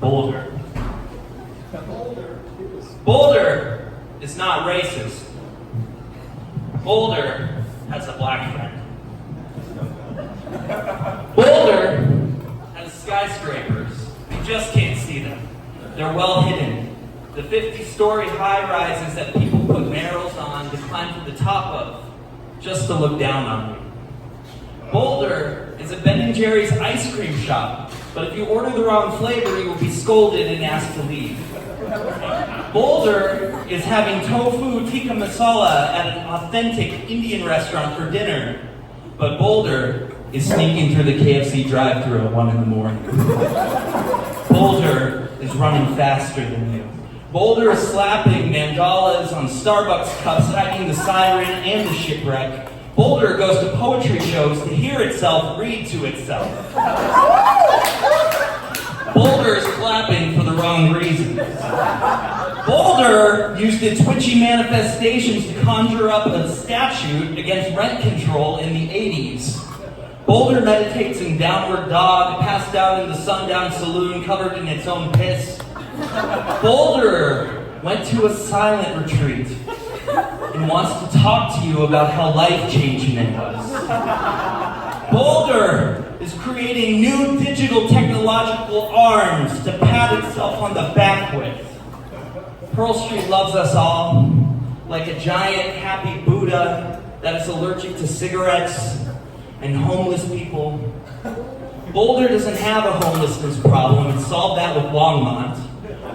Boulder. Boulder is not racist. Boulder has a black friend. Boulder has skyscrapers. You just can't see them. They're well hidden. The 50-story high-rises that people put barrels on to climb to the top of, just to look down on you. Boulder is a Ben & Jerry's ice cream shop, but if you order the wrong flavor, you will be scolded and asked to leave. Boulder is having tofu tikka masala at an authentic Indian restaurant for dinner, but Boulder is sneaking through the KFC drive-thru at 1 in the morning. Boulder is running faster than you. Boulder is slapping mandalas on Starbucks cups, hiding the siren and the shipwreck. Boulder goes to poetry shows to hear itself read to itself. Boulder is clapping for the wrong reasons. Boulder used its witchy manifestations to conjure up a statute against rent control in the 80s. Boulder meditates in downward dog, passed out in the sundown saloon covered in its own piss. Boulder went to a silent retreat and wants to talk to you about how life-changing it was. Boulder is creating new digital technological arms to pat itself on the back with. Pearl Street loves us all, like a giant happy Buddha that is allergic to cigarettes and homeless people. Boulder doesn't have a homelessness problem. It solved that with Longmont.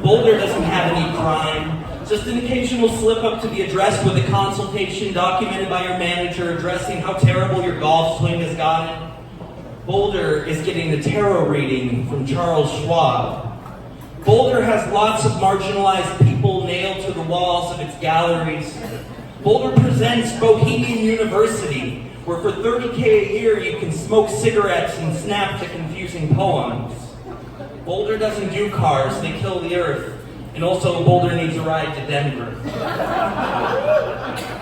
Boulder doesn't have any crime. Just an occasional slip up to be addressed with a consultation documented by your manager addressing how terrible your golf swing has gotten. Boulder is getting the tarot reading from Charles Schwab. Boulder has lots of marginalized people nailed to the walls of its galleries. Boulder presents Bohemian University, where for $30K a year you can smoke cigarettes and snap to confusing poems. Boulder doesn't do cars, they kill the earth. And also, Boulder needs a ride to Denver.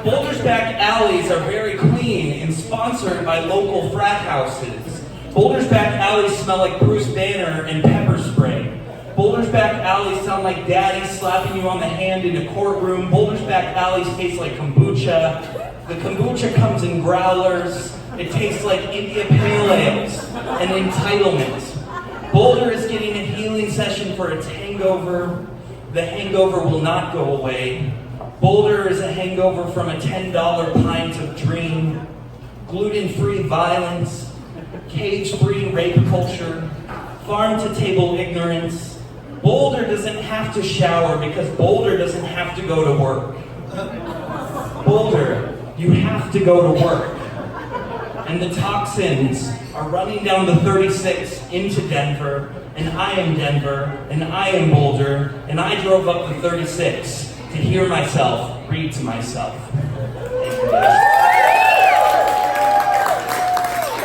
Boulder's back alleys are very clean and sponsored by local frat houses. Boulder's back alleys smell like Bruce Banner and pepper spray. Boulder's back alleys sound like daddy slapping you on the hand in a courtroom. Boulder's back alleys taste like kombucha. The kombucha comes in growlers. It tastes like India Pale Ales and entitlement. Boulder is getting a healing session for its hangover. The hangover will not go away. Boulder is a hangover from a $10 pint of dream, gluten-free violence, cage-free rape culture, farm-to-table ignorance. Boulder doesn't have to shower because Boulder doesn't have to go to work. Boulder, you have to go to work. And the toxins are running down the 36 into Denver, and I am Denver, and I am Boulder, and I drove up the 36 to hear myself read to myself. Thank you guys.